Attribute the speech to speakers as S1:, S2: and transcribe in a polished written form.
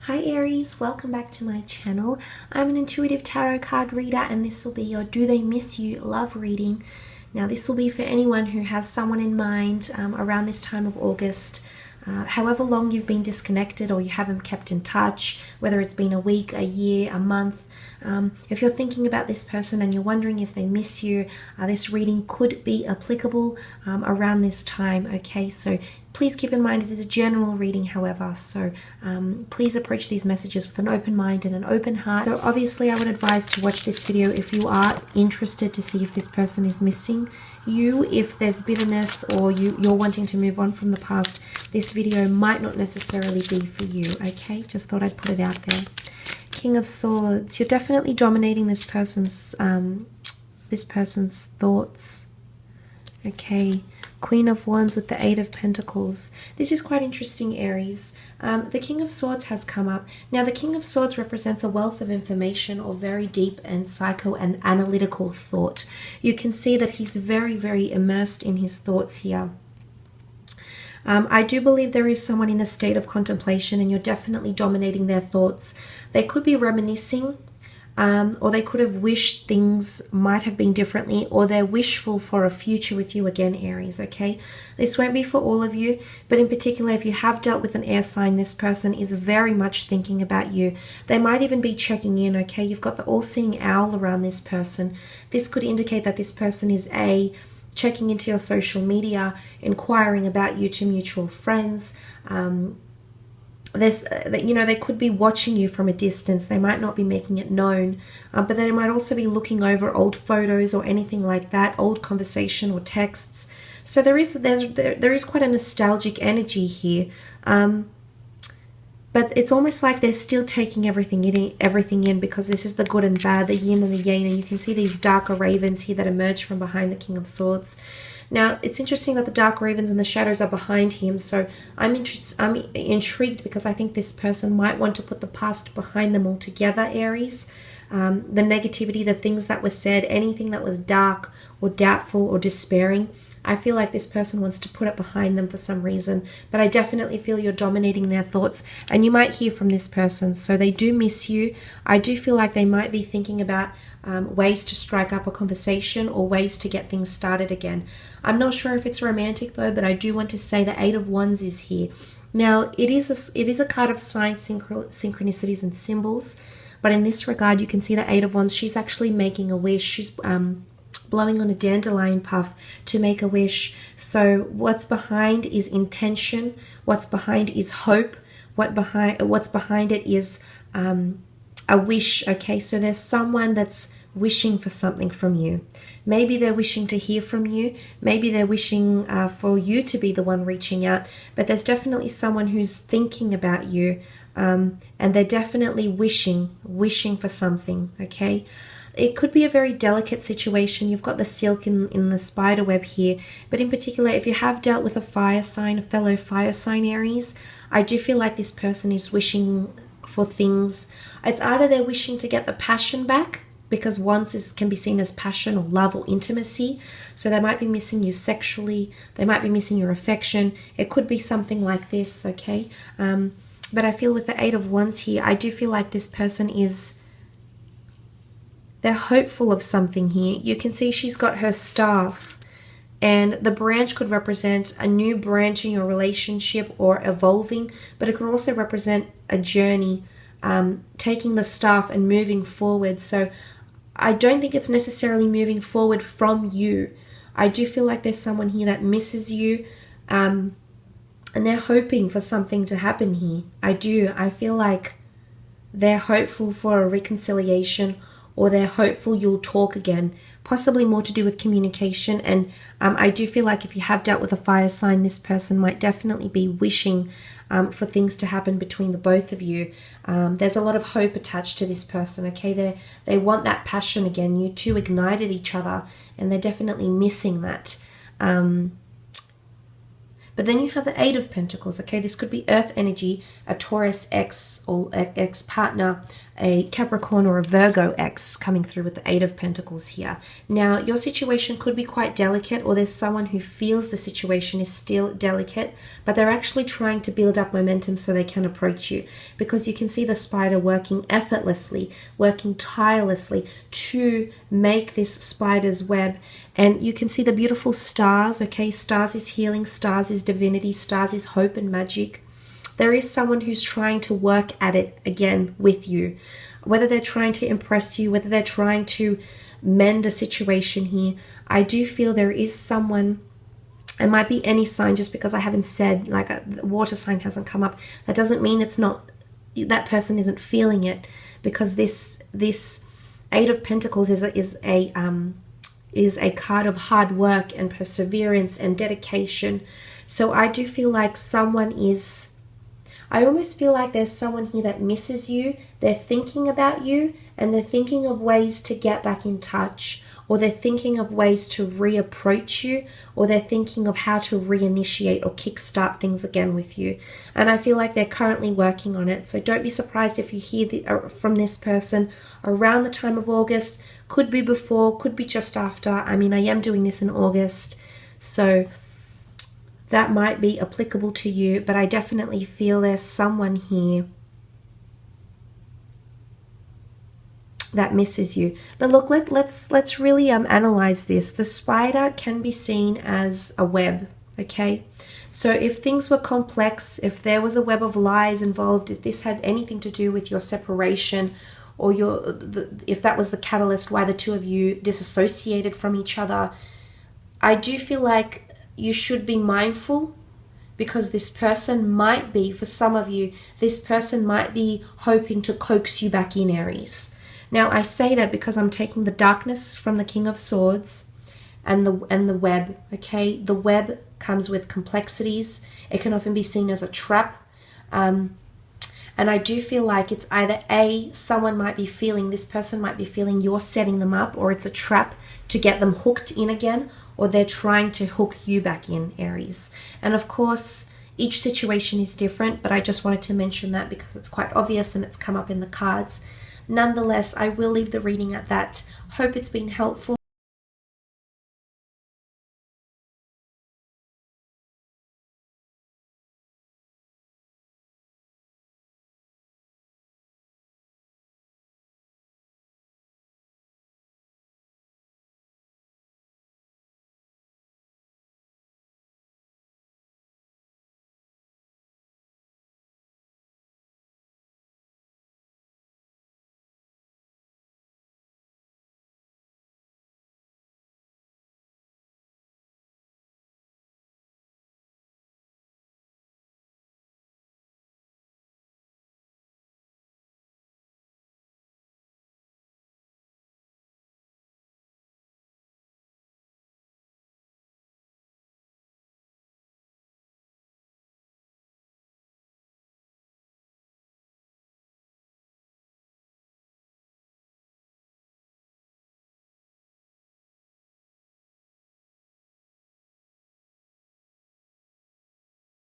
S1: Hi Aries, welcome back to my channel. I'm an intuitive tarot card reader and this will be your Do They Miss You love reading. Now this will be for anyone who has someone in mind around this time of August. However long you've been disconnected or you haven't kept in touch, whether it's been a week, a year, a month. If you're thinking about this person and you're wondering if they miss you, this reading could be applicable around this time, okay? So please keep in mind it is a general reading, however, so please approach these messages with an open mind and an open heart. So obviously I would advise to watch this video if you are interested to see if this person is missing you. If there's bitterness or you're wanting to move on from the past, this video might not necessarily be for you, okay? Just thought I'd put it out there. King of Swords, you're definitely dominating this person's thoughts. Okay, Queen of Wands with the Eight of Pentacles. This is quite interesting, Aries. The King of Swords has come up. Now, the King of Swords represents a wealth of information or very deep and psycho and analytical thought. You can see that he's very, very immersed in his thoughts here. I do believe there is someone in a state of contemplation and you're definitely dominating their thoughts. They could be reminiscing or they could have wished things might have been differently, or they're wishful for a future with you again, Aries, okay? This won't be for all of you, but in particular, if you have dealt with an air sign, this person is very much thinking about you. They might even be checking in, okay? You've got the all-seeing owl around this person. This could indicate that this person is checking into your social media, inquiring about you to mutual friends. They could be watching you from a distance. They might not be making it known, but they might also be looking over old photos or anything like that, old conversation or texts. So there is quite a nostalgic energy here. But it's almost like they're still taking everything in because this is the good and bad, the yin and the yang, and you can see these darker ravens here that emerge from behind the King of Swords. Now, it's interesting that the dark ravens and the shadows are behind him, so I'm intrigued because I think this person might want to put the past behind them altogether, Aries. The negativity, the things that were said, anything that was dark or doubtful or despairing, I feel like this person wants to put it behind them for some reason, but I definitely feel you're dominating their thoughts and you might hear from this person. So they do miss you. I do feel like they might be thinking about ways to strike up a conversation or ways to get things started again. I'm not sure if it's romantic though, but I do want to say the Eight of Wands is here. Now, it is a card of signs, synchronicities and symbols, but in this regard, you can see the Eight of Wands. She's actually making a wish. She's blowing on a dandelion puff to make a wish. So what's behind is intention. What's behind is hope. What's behind it is a wish. Okay, so there's someone that's wishing for something from you. Maybe they're wishing to hear from you. Maybe they're wishing for you to be the one reaching out. But there's definitely someone who's thinking about you, and they're definitely wishing for something. Okay. It could be a very delicate situation. You've got the silk in the spider web here. But in particular, if you have dealt with a fire sign, a fellow fire sign, Aries, I do feel like this person is wishing for things. It's either they're wishing to get the passion back, because wands can be seen as passion or love or intimacy. So they might be missing you sexually. They might be missing your affection. It could be something like this, okay? But I feel with the Eight of Wands here, I do feel like this person they're hopeful of something here. You can see she's got her staff, and the branch could represent a new branch in your relationship or evolving, but it could also represent a journey, taking the staff and moving forward. So I don't think it's necessarily moving forward from you. I do feel like there's someone here that misses you, and they're hoping for something to happen here. I feel like they're hopeful for a reconciliation, or they're hopeful you'll talk again, possibly more to do with communication. And I do feel like if you have dealt with a fire sign, this person might definitely be wishing for things to happen between the both of you. There's a lot of hope attached to this person, okay? They want that passion again. You two ignited each other, and they're definitely missing that. But then you have the Eight of Pentacles, okay? This could be earth energy, a Taurus ex or ex-partner, a Capricorn or a Virgo ex coming through with the Eight of Pentacles here. Now, your situation could be quite delicate, or there's someone who feels the situation is still delicate, but they're actually trying to build up momentum so they can approach you, because you can see the spider working effortlessly, working tirelessly to make this spider's web. And you can see the beautiful stars, okay? Stars is healing, stars is divinity, stars is hope and magic. There is someone who's trying to work at it again with you. Whether they're trying to impress you, whether they're trying to mend a situation here, I do feel there is someone. It might be any sign, just because I haven't said, like a water sign hasn't come up. That doesn't mean it's not, that person isn't feeling it, because this Eight of Pentacles is a card of hard work and perseverance and dedication. So I do feel like someone is, I almost feel like there's someone here that misses you. They're thinking about you, and they're thinking of ways to get back in touch, or they're thinking of ways to reapproach you, or they're thinking of how to reinitiate or kickstart things again with you. And I feel like they're currently working on it. So don't be surprised if you hear from this person around the time of August. Could be before, could be just after. I mean, I am doing this in August, so that might be applicable to you, but I definitely feel there's someone here that misses you. But look, let's really analyze this. The spider can be seen as a web, okay? So if things were complex, if there was a web of lies involved, if this had anything to do with your separation, or if that was the catalyst why the two of you disassociated from each other, I do feel like you should be mindful, because this person might be, for some of you, this person might be hoping to coax you back in, Aries. Now, I say that because I'm taking the darkness from the King of Swords and the web, okay? The web comes with complexities. It can often be seen as a trap. And I do feel like it's either someone might be feeling, this person might be feeling you're setting them up, or it's a trap to get them hooked in again, or they're trying to hook you back in, Aries. And of course, each situation is different, but I just wanted to mention that because it's quite obvious and it's come up in the cards. Nonetheless, I will leave the reading at that. Hope it's been helpful.